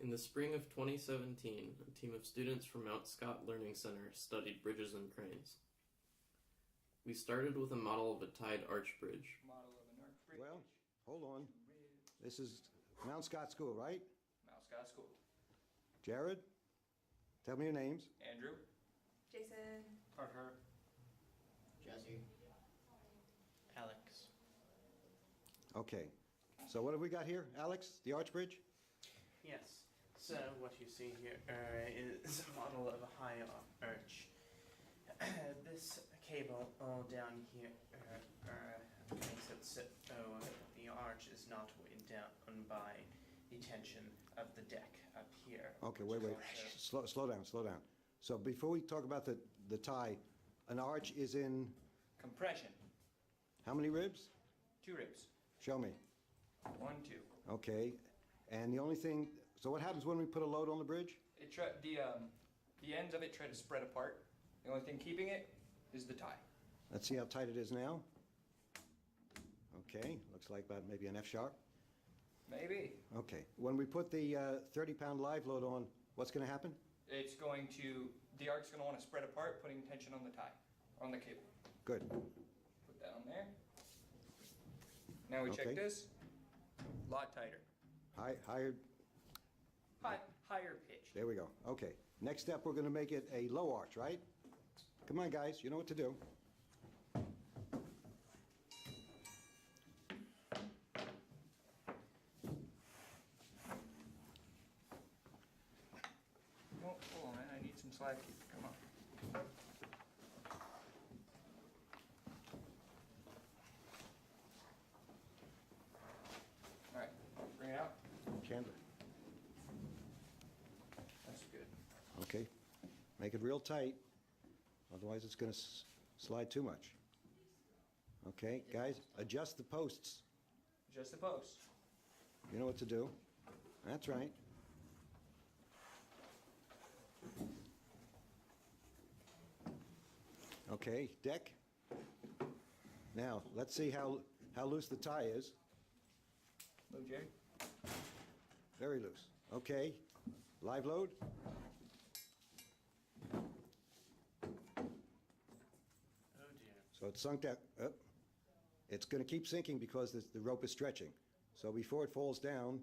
In the spring of 2017, a team of students from Mount Scott Learning Center studied bridges and cranes. We started with a model of a tied arch bridge. Model of an arch bridge. Well, hold on. This is Mount Scott School, right? Mount Scott School. Jared, tell me your names. Andrew. Jason. Carter. Jesse. Alex. Okay. So what have we got here, Alex? The arch bridge? Yes. So what you see here is a model of a high arch. This cable all down here makes it so the arch is not weighed down by the tension of the deck up here. Okay, wait. Slow down. So before we talk about the tie, an arch is in Compression. how many ribs? 2 ribs. Show me. 1, 2. Okay. And the only thing, so what happens when we put a load on the bridge? The ends of it try to spread apart. The only thing keeping it is the tie. Let's see how tight it is now. Okay, looks like about maybe an F sharp. Maybe. Okay. When we put the 30-pound live load on, what's going to happen? It's going to, the arc's going to want to spread apart, putting tension on the tie, on the cable. Good. Put that on there. Now we Okay. check this. A lot tighter. Higher. Higher pitch. There we go. Okay. Next step, we're going to make it a low arch, right? Come on, guys. You know what to do. Oh, hold on, man. I need some slack here. Come on. All right. Bring it out. Chandler. That's good. Okay. Make it real tight. Otherwise, it's going to slide too much. Okay, guys, adjust the posts. Just the post. You know what to do. That's right. Okay, deck. Now, let's see how loose the tie is. Hello, Jerry. Very loose. Okay, live load. Oh dear. So it's sunk down. It's going to keep sinking because the rope is stretching. So before it falls down,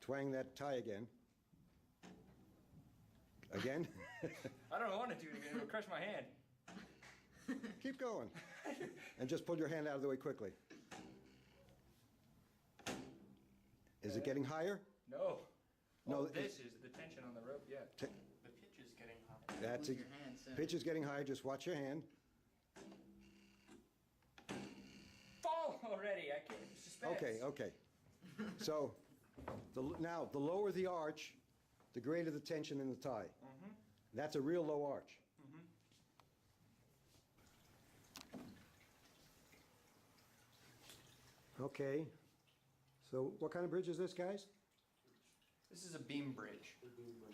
twang that tie again. Again? I don't want to do it again. It'll crush my hand. Keep going. And just pull your hand out of the way quickly. Is it getting higher? No. No, Oh, this is the tension on the rope, yeah. The pitch is getting high. That's Move it. your hand soon. Pitch is getting higher. Just watch your hand. Fall already. I can't. Suspense. Okay. So now, the lower the arch, the greater the tension in the tie. That's a real low arch. Okay. So what kind of bridge is this, guys? This is a beam bridge.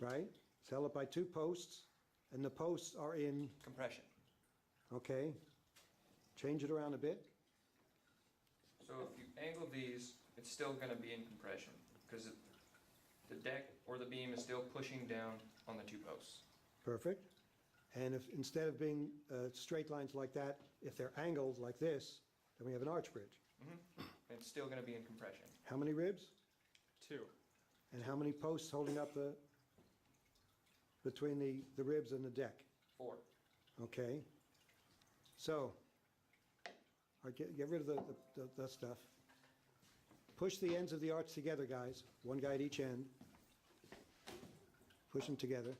Right? It's held up by 2 posts, and the posts are in, Compression. okay. Change it around a bit. So if you angle these, it's still going to be in compression because the deck or the beam is still pushing down on the 2 posts. Perfect. And if instead of being straight lines like that, if they're angled like this, then we have an arch bridge. It's still going to be in compression. How many ribs? 2. And how many posts holding up between the ribs and the deck? 4. Okay. So, get rid of the stuff. Push the ends of the arch together, guys. One guy at each end. Push them together.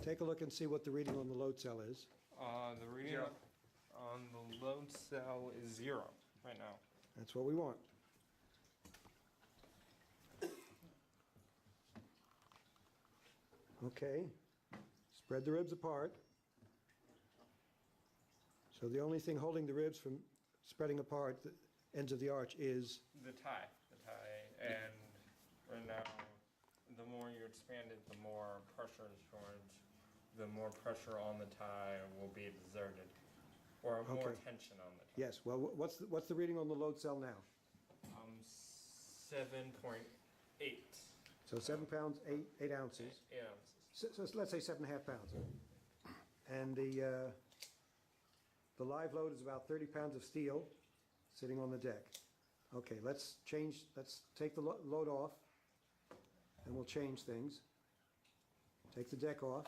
Take a look and see what the reading on the load cell is. The reading 0. on the load cell is 0 right now. That's what we want. Okay. Spread the ribs apart. So the only thing holding the ribs from spreading apart, the ends of the arch, is The tie, and right now, the more you expand it, the more pressure is towards, the more pressure on the tie will be exerted, or more Okay. tension on the tie. yes. Well, what's the reading on the load cell now? 7.8. So 7 pounds, 8 ounces. 8 ounces. So let's say 7.5 pounds. And the live load is about 30 pounds of steel sitting on the deck. Okay, let's take the load off, and we'll change things. Take the deck off.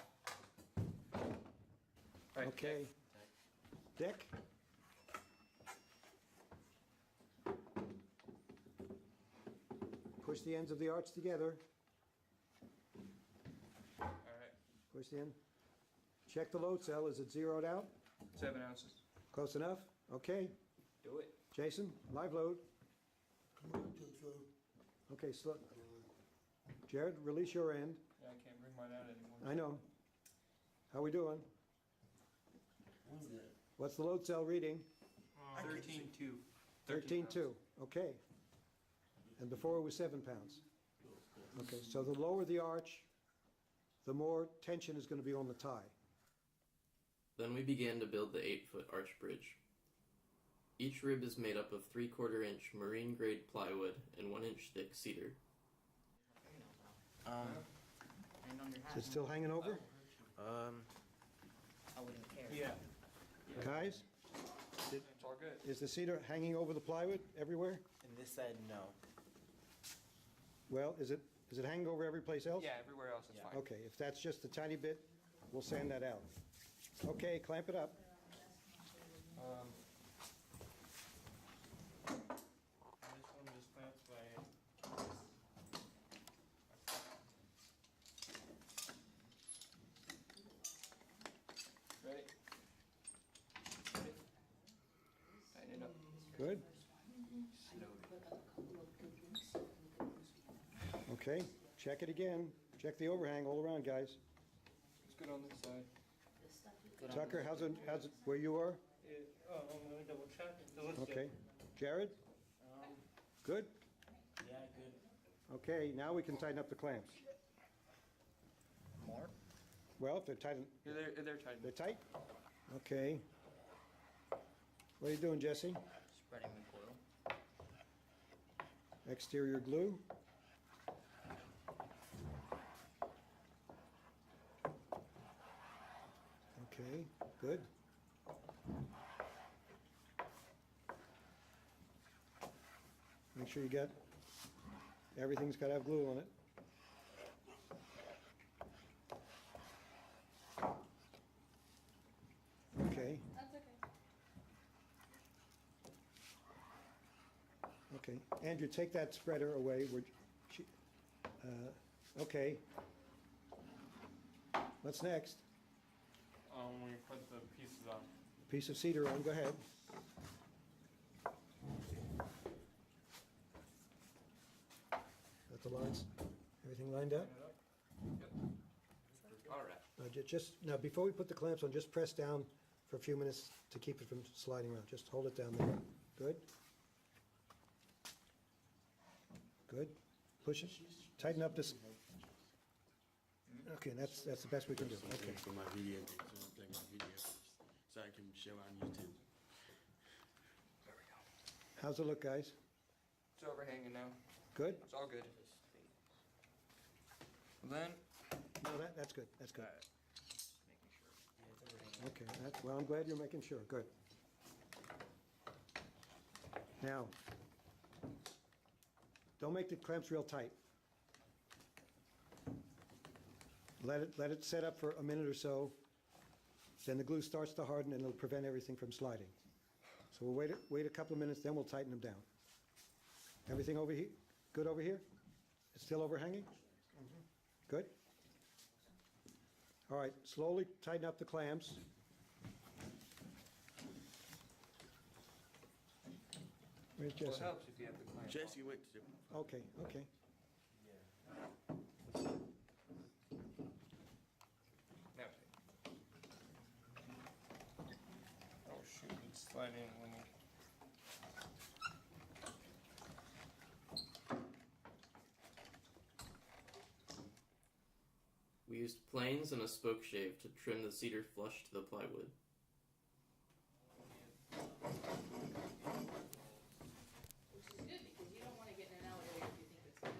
Right, Okay. Deck. Push the ends of the arch together. All right, Push the end. Check the load cell. Is it zeroed out? 7 ounces. Close enough? Okay. Do it. Jason, live load. Okay, slow. Jared, release your end. Yeah, I can't bring mine out anymore. I know. How we doing? What's the load cell reading? 13.2. 13.2. Okay. And before it was 7 pounds. Okay, so the lower the arch, the more tension is going to be on the tie. Then we began to build the 8-foot arch bridge. Each rib is made up of 3/4 inch marine grade plywood and 1 inch thick cedar. Is it still hanging over? I wouldn't care. Yeah. Guys, It's all good. is the cedar hanging over the plywood everywhere? And this side, no. Well, is it hanging over every place else? Yeah, everywhere else is Yeah. fine. Okay, if that's just a tiny bit, we'll sand that out. Okay, clamp it up. This one just clamps by. Ready? Ready? Tighten it up. Good. Okay, check it again. Check the overhang all around, guys. It's good on this side. Tucker, how's it where you are? Let me double check. It looks Okay. Jared? Good? Yeah, good. Okay, now we can tighten up the clamps. More? Well, if they're tight, They're tight. they're tight? Okay. What are you doing, Jesse? Spreading the glue. Exterior glue. Okay, good. Make sure you got, everything's got to have glue on it. Okay. That's okay. Okay, Andrew, take that spreader away. Okay. What's next? We put the pieces on. Piece of cedar on, go ahead. Got the lines, everything lined up? All right. Just, now, before we put the clamps on, just press down for a few minutes to keep it from sliding around. Just hold it down there. Good? Good? Push it. Tighten up this. Okay, that's the best we can do. Okay. For my video, so I'll take my video so I can show on YouTube. How's it look, guys? It's overhanging now. Good? It's all good. Then, No, that's good. That's good. Okay, well, I'm glad you're making sure. Good. Now, don't make the clamps real tight. Let it set up for a minute or so. Then the glue starts to harden and it'll prevent everything from sliding. So we'll wait a couple of minutes, then we'll tighten them down. Everything over here? Good over here? It's still overhanging? Good? All right, slowly tighten up the clamps. Where's well, it Jesse? helps if you have the clamp. Jesse went to Okay, okay. Now, Oh shoot, it's sliding when you. We used planes and a spoke shave to trim the cedar flush to the plywood. Which is good because you don't want to get in an elevator if you think it's gonna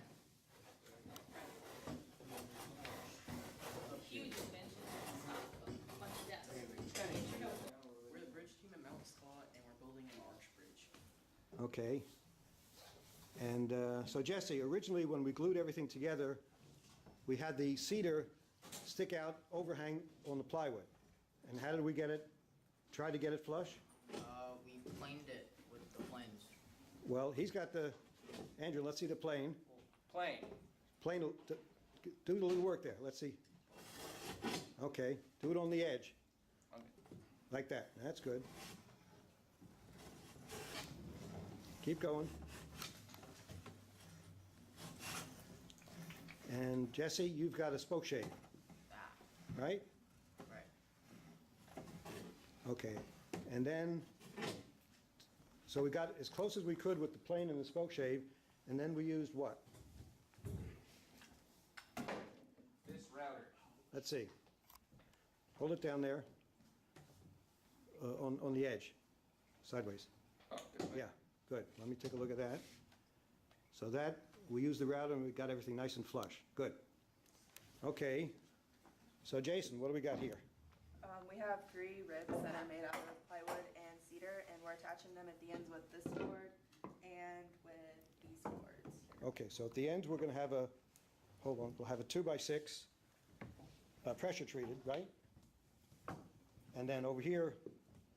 crack Okay. And so Jesse, originally when we glued everything together, we had the cedar stick out overhang on the plywood. And how did we get it, try to get it flush? We planed it with the planes. Well, he's got the, Andrew, let's see the plane. Plane. Plane, do a little work there, let's see. Okay, do it on the edge, Okay. like that, that's good. Keep going. And Jesse, you've got a spoke shave, Ah, right? right. Okay, and then, so we got as close as we could with the plane and the spoke shave, and then we used what? This router. Let's see. Hold it down there, on the edge, sideways. Oh, this way. Yeah, good. Let me take a look at that. So that, we used the router and we got everything nice and flush. Good. Okay. So Jason, what do we got here? We have 3 ribs that are made out of plywood and cedar, and we're attaching them at the ends with this board and with these boards here. Okay, so at the end, we're gonna have a, hold on, we'll have a 2x6, pressure treated, right? And then over here,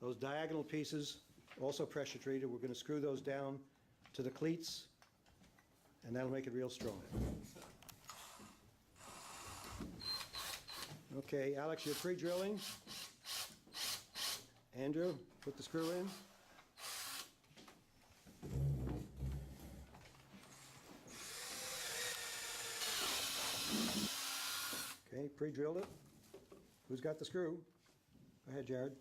those diagonal pieces, also pressure treated, we're gonna screw those down to the cleats, and that'll make it real strong. Okay, Alex, you're pre-drilling. Andrew, put the screw in. Okay, pre-drilled it. Who's got the screw? Go ahead, Jared.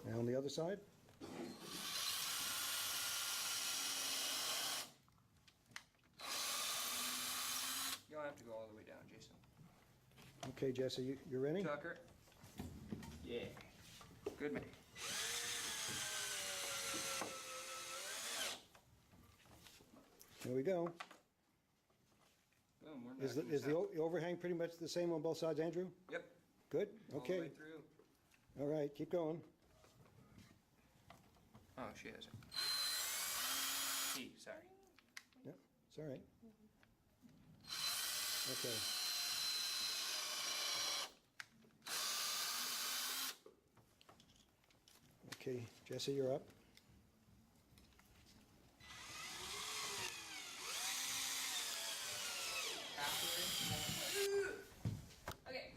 Now on the other side. You don't have to go all the way down, Jason. Okay, Jesse, you ready? Tucker. Yeah. Good man. Here we go. Boom, we're Is the, knocking is this the out. overhang pretty much the same on both sides, Andrew? Yep. Good, All the way okay. through. All right, keep going. Oh, she has it. He, sorry. It's all right. Okay. Okay, Jesse, you're up. Okay,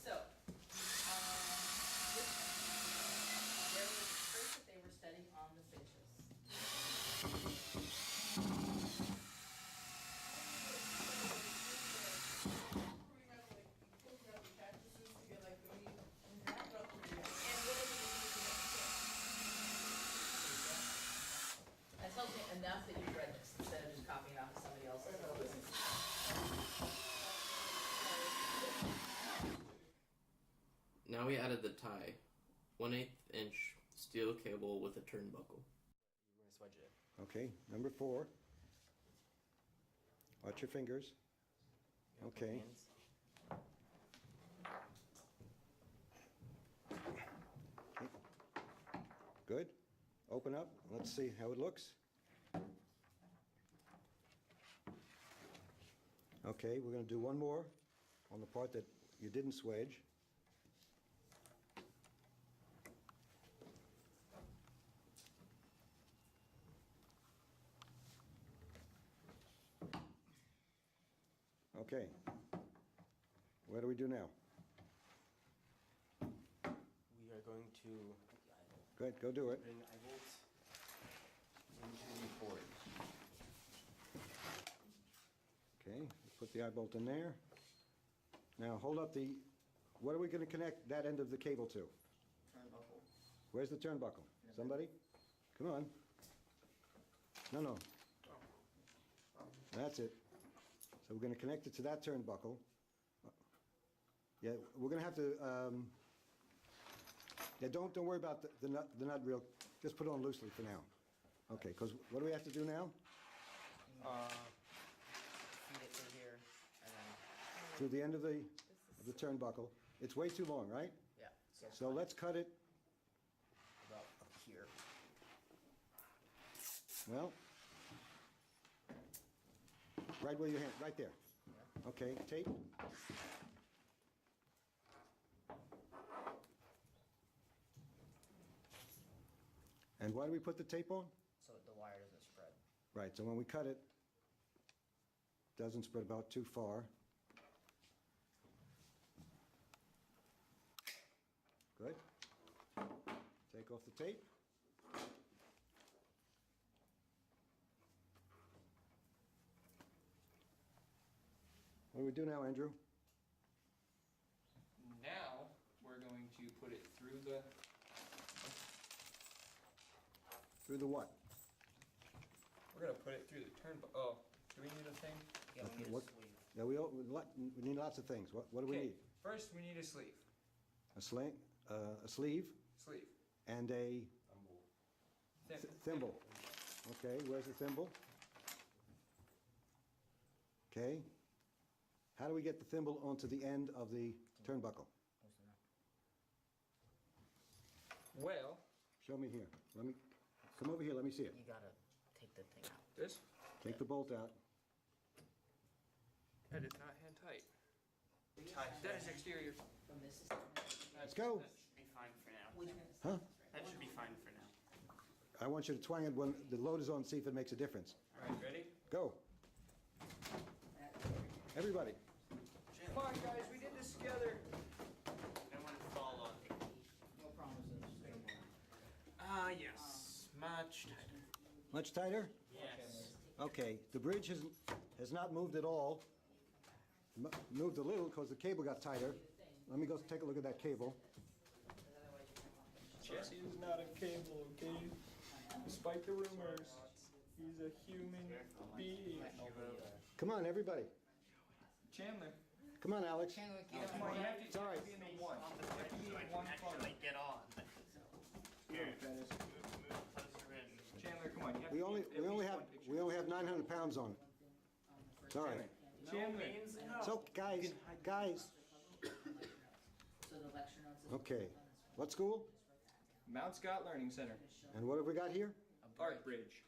so, there was first that they were studying on the fishes. That tells me enough that you've read this instead of just copying off of somebody else's. Now we added the tie, 1/8 inch steel cable with a turnbuckle. You're gonna swedge it. Okay, number 4. Watch your fingers. You got Okay. hands? Good. Open up. Let's see how it looks. Okay, we're going to do one more on the part that you didn't swedge. Okay. What do we do now? We are going to Good, go do it. bring eye bolts into the board. Okay, put the eye bolt in there. Now hold up the, what are we going to connect that end of the cable to? Turnbuckle. Where's the turnbuckle? Somebody? Come on. No. That's it. So we're going to connect it to that turnbuckle. Yeah, we're going to have to, yeah, don't worry about the nut real, just put it on loosely for now. Okay, because what do we have to do now? Feed it through here, and then, Through the end of the turnbuckle. It's way too long, right? yeah. So let's cut it Well, right where your hand, right there. Okay, tape. And why do we put the tape on? So the wire doesn't spread. Right, so when we cut it, doesn't spread about too far. Good. Take off the tape. What do we do now, Andrew? Now, we're going to put it through the, Through the what? we're gonna put it through the oh, do we need a thing? Yeah, we need a What- sleeve. Yeah, we need lots of things. What do we Okay, need? first we need a sleeve. A sling, a sleeve, Sleeve. and a thimble. Okay, where's the thimble? Okay. How do we get the thimble onto the end of the turnbuckle? Well, Show me here. Let me, come over here, let me see it. You gotta take the thing out. this, Take the bolt out. that is not hand tight. That is exterior. From this is. Let's go. That should be fine for now. Which Huh? That should be fine for now. I want you to twang it when the load is on, see if it makes a difference. Alright, ready? Go. Everybody. Come on guys, we did this together. Don't want to fall on me. No promises. Ah, yes. Much tighter. Much tighter? Yes. Okay, the bridge has not moved at all. Moved a little because the cable got tighter. Let me go take a look at that cable. Jesse is not a cable, okay? Despite the rumors, he's a human being. Come on, everybody. Chandler, Come on, Alex. Chandler, come on, you have to, It's all right. be in the one. On the You have to bridge be so I in can one funnel. actually get on. Here. Move closer in. Chandler, come on, you have to We be only, at we only least have, one picture. we only have 900 pounds on it. It's all right. Chandler, So, guys, So the lecture notes is. okay. What school? Mount Scott Learning Center, And what have we got here? Art Bridge.